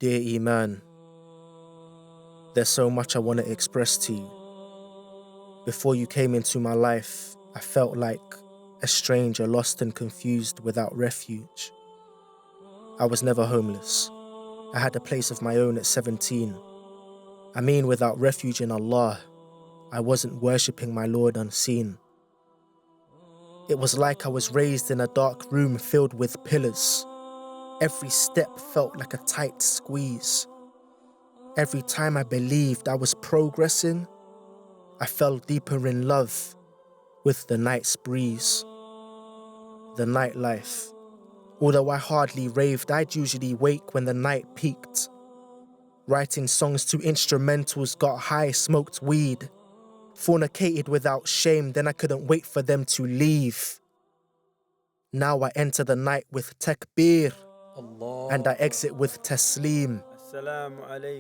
Dear Iman, there's so much I want to express to you. Before you came into my life, I felt like a stranger lost and confused without refuge. I was never homeless. I had a place of my own at 17. I mean, without refuge in Allah, I wasn't worshipping my Lord unseen. It was like I was raised in a dark room filled with pillars. Every step felt like a tight squeeze. Every time I believed I was progressing, I fell deeper in love with the night's breeze. The nightlife. Although I hardly raved, I'd usually wake when the night peaked. Writing songs to instrumentals, got high, smoked weed. Fornicated without shame, then I couldn't wait for them to leave. Now I enter the night with takbir, and I exit with taslim.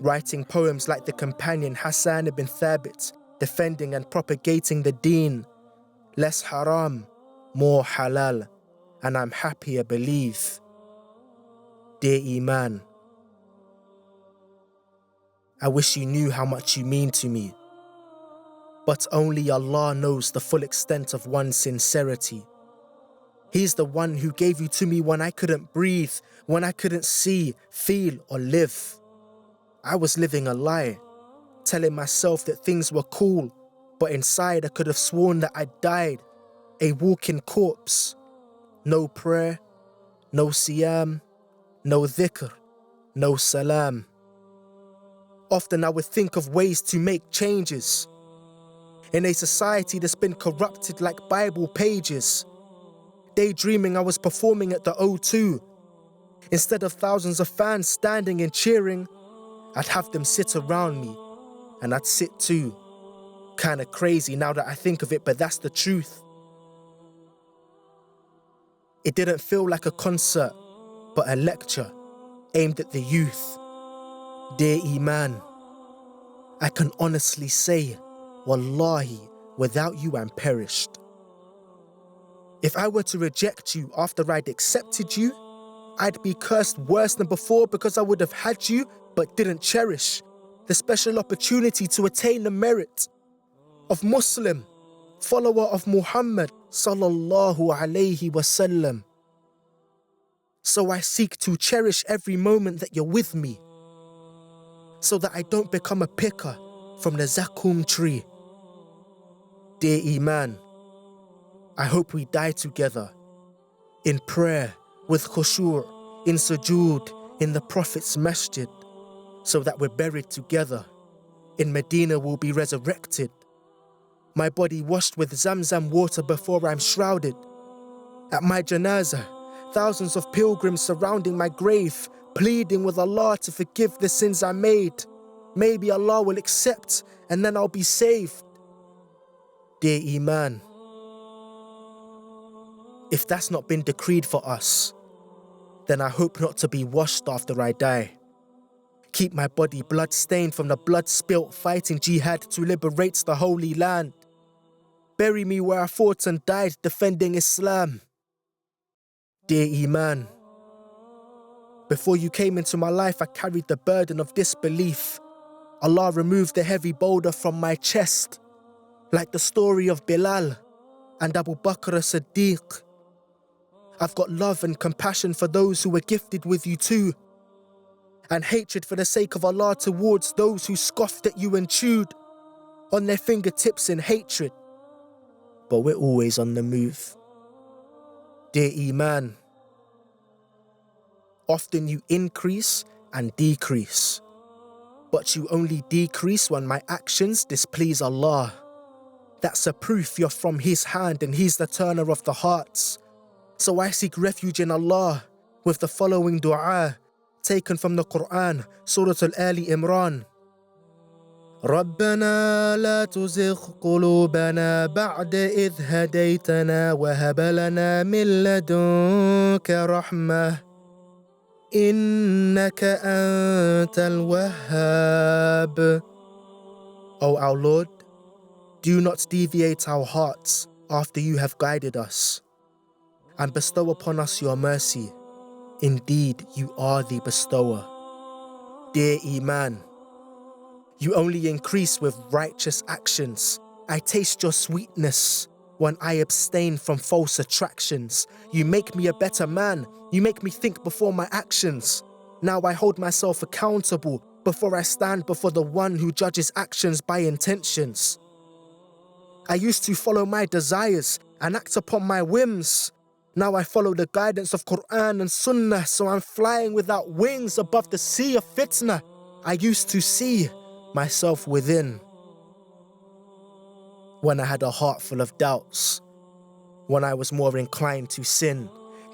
Writing poems like the companion Hassan ibn Thabit, defending and propagating the deen. Less haram, more halal, and I'm happier, believe. Dear Iman, I wish you knew how much you mean to me. But only Allah knows the full extent of one's sincerity. He's the one who gave you to me when I couldn't breathe, when I couldn't see, feel, or live. I was living a lie, telling myself that things were cool, but inside I could have sworn that I died, a walking corpse. No prayer, no siyam, no dhikr, no salam. Often I would think of ways to make changes in a society that's been corrupted like Bible pages. Daydreaming I was performing at the O2. Instead of thousands of fans standing and cheering, I'd have them sit around me, and I'd sit too. Kinda crazy now that I think of it, but that's the truth. It didn't feel like a concert, but a lecture aimed at the youth. Dear Iman, I can honestly say, Wallahi, without you I'm perished. If I were to reject you after I'd accepted you, I'd be cursed worse than before because I would have had you but didn't cherish the special opportunity to attain the merit of Muslim, follower of Muhammad sallallahu alayhi wasallam. So I seek to cherish every moment that you're with me, so that I don't become a picker from the Zakum tree. Dear Iman, I hope we die together, in prayer, with khushu', in sujood, in the Prophet's masjid, so that we're buried together. In Medina we'll be resurrected. My body washed with Zamzam water before I'm shrouded. At my janazah, thousands of pilgrims surrounding my grave, pleading with Allah to forgive the sins I made. Maybe Allah will accept and then I'll be saved. Dear Iman, if that's not been decreed for us, then I hope not to be washed after I die. Keep my body blood-stained from the blood spilt fighting jihad to liberate the Holy Land. Bury me where I fought and died defending Islam. Dear Iman, before you came into my life, I carried the burden of disbelief. Allah removed the heavy boulder from my chest, like the story of Bilal and Abu Bakr as-Siddiq. I've got love and compassion for those who were gifted with you too, and hatred for the sake of Allah towards those who scoffed at you and chewed on their fingertips in hatred. But we're always on the move. Dear Iman, often you increase and decrease, but you only decrease when my actions displease Allah. That's a proof you're from His hand and He's the turner of the hearts. So I seek refuge in Allah with the following dua taken from the Quran, Surah Al-Ali Imran. ربنا لا تزغ قلوبنا بعد إذ هديتنا وهب لنا من لدنك رحمة إنك أنت الوهاب. O our Lord, do not deviate our hearts after you have guided us, and bestow upon us your mercy. Indeed, you are the bestower. Dear Iman, you only increase with righteous actions. I taste your sweetness when I abstain from false attractions. You make me a better man. You make me think before my actions. Now I hold myself accountable before I stand before the one who judges actions by intentions. I used to follow my desires and act upon my whims. Now I follow the guidance of Quran and Sunnah, so I'm flying without wings above the sea of fitna. I used to see myself within when I had a heart full of doubts, when I was more inclined to sin.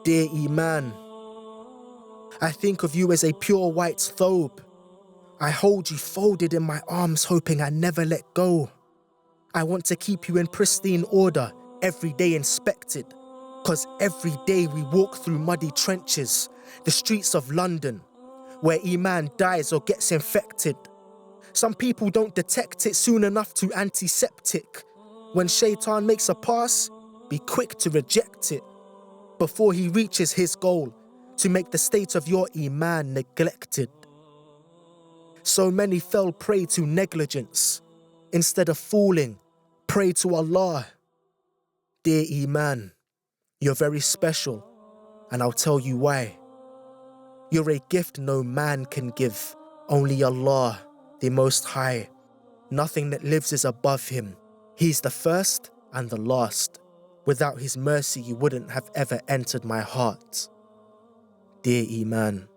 Dear Iman, I think of you as a pure white thobe. I hold you folded in my arms, hoping I never let go. I want to keep you in pristine order, every day inspected, 'cause every day we walk through muddy trenches, the streets of London, where Iman dies or gets infected. Some people don't detect it soon enough to antiseptic. When Shaitan makes a pass, be quick to reject it before he reaches his goal, to make the state of your Iman neglected. So many fell prey to negligence. Instead of falling, pray to Allah. Dear Iman, you're very special, and I'll tell you why. You're a gift no man can give, only Allah, the Most High. Nothing that lives is above him. He's the first and the last. Without his mercy, you wouldn't have ever entered my heart. Dear Iman.